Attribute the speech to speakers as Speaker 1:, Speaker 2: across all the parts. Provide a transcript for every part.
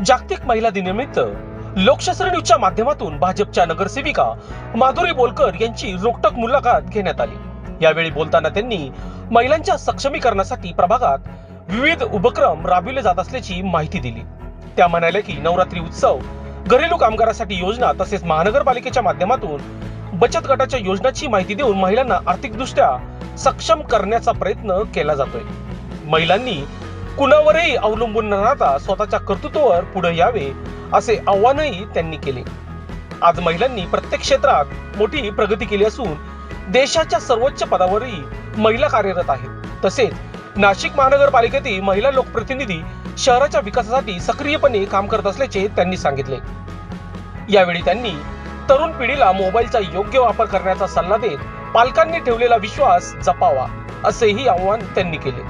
Speaker 1: जागतिक महिला दिनानिमित्त लोकशास्त्र न्यूजच्या माध्यमातून भाजपच्या नगरसेविका माधुरी बोलकर यांची रोखठोक मुलाखत घेण्यात आली। यावेळी बोलताना त्यांनी महिलांच्या सक्षमीकरणासाठी प्रभागात विविध उपक्रम राबविले जात असल्याची माहिती दिली। त्या म्हणाल्या की नवरात्री उत्सव, घरेलू कामगारांसाठी योजना तसेच महानगरपालिकेच्या माध्यमातून बचत गटाच्या योजनांची माहिती देऊन महिलांना आर्थिकदृष्ट्या सक्षम करण्याचा प्रयत्न केला जातोय। महिलांनी कुणावरही अवलंबून न राहता स्वतःच्या कर्तृत्वावर पुढे यावे असे आवाहनही त्यांनी केले। आज महिलांनी प्रत्येक क्षेत्रात मोठी प्रगती केली असून देशाच्या सर्वोच्च पदावरही महिला कार्यरत आहेत। तसेच नाशिक महानगरपालिकेतील महिला लोकप्रतिनिधी शहराच्या विकासासाठी सक्रियपणे काम करत असल्याचे त्यांनी सांगितले। यावेळी त्यांनी तरुण पिढीला मोबाईलचा योग्य वापर करण्याचा सल्ला देत पालकांनी ठेवलेला विश्वास जपावा असेही आवाहन त्यांनी केले।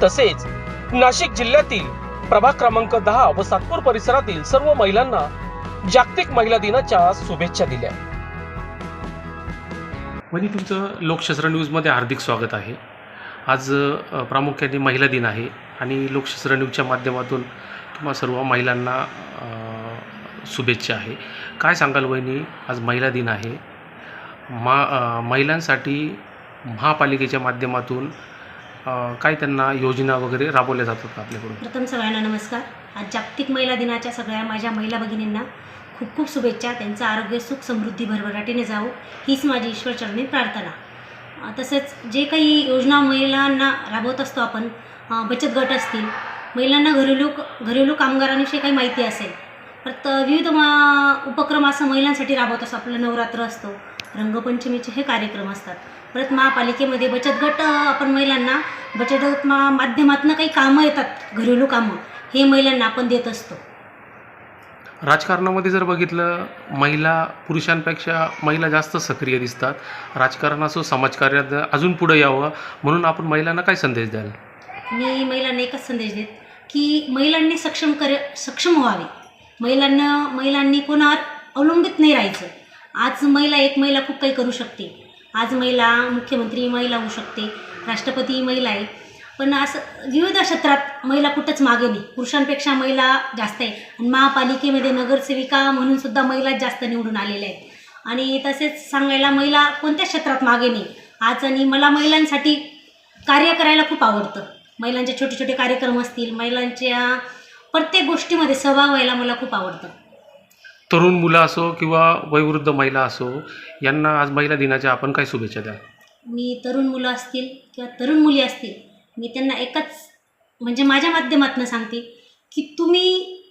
Speaker 1: तसेच नाशिक जिल्ह्यातील प्रभाग क्रमांक 10 व सातपूर परिसरातील सर्व महिलांना जागतिक महिला दिनाच्या शुभेच्छा दिल्या।
Speaker 2: वहिनी, तुमचं लोकशास्त्र न्यूजमध्ये हार्दिक स्वागत आहे। आज प्रामुख्याने महिला दिन आहे आणि लोकशास्त्र न्यूजच्या माध्यमातून तुम्हा सर्व महिलांना शुभेच्छा आहे। काय सांगाल वहिनी, आज महिला दिन आहे, महिलांसाठी महापालिकेच्या माध्यमातून काय त्यांना योजना वगैरे राबवल्या जातात का आपल्याकडून?
Speaker 3: प्रथम सगळ्यांना नमस्कार। आज जागतिक महिला दिनाच्या सगळ्या माझ्या महिला भगिनींना खूप खूप शुभेच्छा। त्यांचं आरोग्य, सुख, समृद्धी भरभराटीने जावो हीच माझी ईश्वरचरणी प्रार्थना। तसेच जे काही योजना महिलांना राबवत असतो आपण, बचत गट असतील, महिलांना घरेलू कामगारांविषयी काही माहिती असेल, परत विविध उपक्रम असं महिलांसाठी राबवत असतो। आपलं नवरात्र असतो, रंगपंचमीचे हे कार्यक्रम असतात। परत महापालिकेमध्ये बचत गट आपण महिलांना बचत गट माध्यमातून काही कामं येतात, घरेलू कामं, हे महिलांना आपण देत असतो।
Speaker 2: राजकारणामध्ये जर बघितलं, महिला पुरुषांपेक्षा महिला जास्त सक्रिय दिसतात। राजकारण असो, समाजकार्यात अजून पुढे यावं म्हणून आपण महिलांना काय संदेश द्याल?
Speaker 3: मी महिलांना एकच संदेश देत की महिलांनी सक्षम व्हावे। महिलांनी कोणावर अवलंबित नाही राहायचं। आज एक महिला खूप काही करू शकते। आज महिला मुख्यमंत्री महिला होऊ शकते, राष्ट्रपती महिला आहे, पण असं विविध क्षेत्रात महिला कुठंच मागे नाही। पुरुषांपेक्षा महिला जास्त आहे आणि महापालिकेमध्ये नगरसेविका म्हणून सुद्धा महिला जास्त निवडून आलेल्या आहेत। आणि तसेच सांगायला महिला कोणत्या क्षेत्रात मागे नाही आज। आणि मला महिलांसाठी कार्य करायला खूप आवडतं। महिलांचे छोटे छोटे कार्यक्रम असतील, महिलांच्या प्रत्येक गोष्टीमध्ये सहभाग व्हायला मला खूप आवडतं।
Speaker 2: तरुण मुलं असो किंवा वयोवृद्ध महिला असो, यांना आज महिला दिनाच्या आपण काय शुभेच्छा द्याल?
Speaker 3: मी तरुण मुलं असतील किंवा तरुण मुली असतील, मी त्यांना एकच म्हणजे माझ्या माध्यमातून सांगते की तुम्ही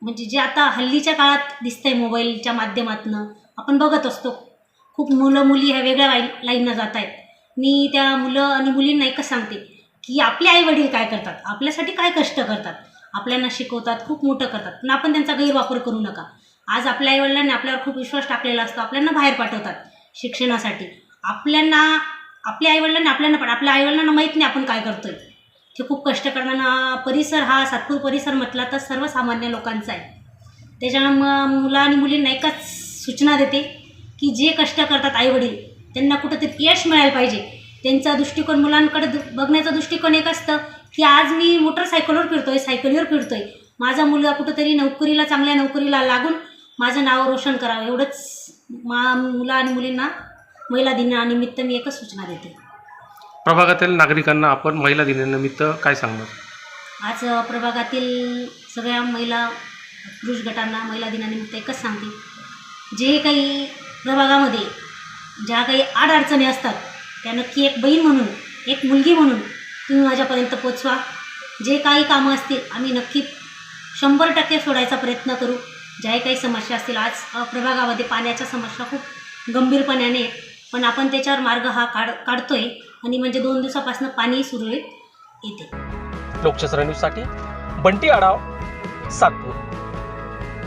Speaker 3: म्हणजे जे आता हल्लीच्या काळात दिसतंय, मोबाईलच्या माध्यमातून आपण बघत असतो, खूप मुलं मुली ह्या वेगळ्या लाईननं जात आहेत। मी त्या मुलं आणि मुलींना एकच सांगते की आपले आईवडील काय करतात, आपल्यासाठी काय कष्ट करतात, आपल्याला शिकवतात, खूप मोठं करतात, पण आपण त्यांचा गैरवापर करू नका। आज आपल्या आईवडिलांनी आपल्यावर खूप विश्वास टाकलेला असतो, आपल्याला बाहेर पाठवतात शिक्षणासाठी। आपल्या आईवडिलांनी आपल्या आईवडिलांना माहीत नाही आपण काय करतोय। ते खूप कष्ट करताना परिसर हा सातपूर परिसर म्हटला तर सर्वसामान्य लोकांचा आहे। त्याच्यामुळे मुलं आणि मुलींना एकच सूचना देते की जे कष्ट करतात आईवडील, त्यांना कुठंतरी यश मिळायला पाहिजे। त्यांचा दृष्टिकोन, मुलांकडे बघण्याचा दृष्टिकोन एक असतं की आज मी मोटरसायकलवर फिरतोय, सायकलीवर फिरतोय, माझा मुलगा कुठंतरी चांगल्या नोकरीला लागून माझं नाव रोशन करावं, एवढंच मुलं आणि मुलींना महिला दिनानिमित्त मी एकच सूचना देते।
Speaker 2: प्रभागातील नागरिकांना आपण महिला दिनानिमित्त काय सांगणार?
Speaker 3: आज प्रभागातील सगळ्या महिला पुरुष गटांना महिला दिनानिमित्त एकच सांगते, जे काही प्रभागामध्ये ज्या काही अडचणी असतात त्या नक्की एक बहीण म्हणून, एक मुलगी म्हणून तुम्ही माझ्यापर्यंत पोचवा। जे काही कामं असतील आम्ही नक्की 100% सोडायचा प्रयत्न करू। ज्या काही समस्या असतील, आज प्रभागामध्ये पाण्याच्या समस्या खूप गंभीरपणाने, पण आपण त्याच्यावर मार्ग हा काढतोय आणि म्हणजे 2 दिवसापासून पाणी सुरळीत येते।
Speaker 1: लोकशास्त्र न्यूजसाठी बंटी आढाव, सातपूर।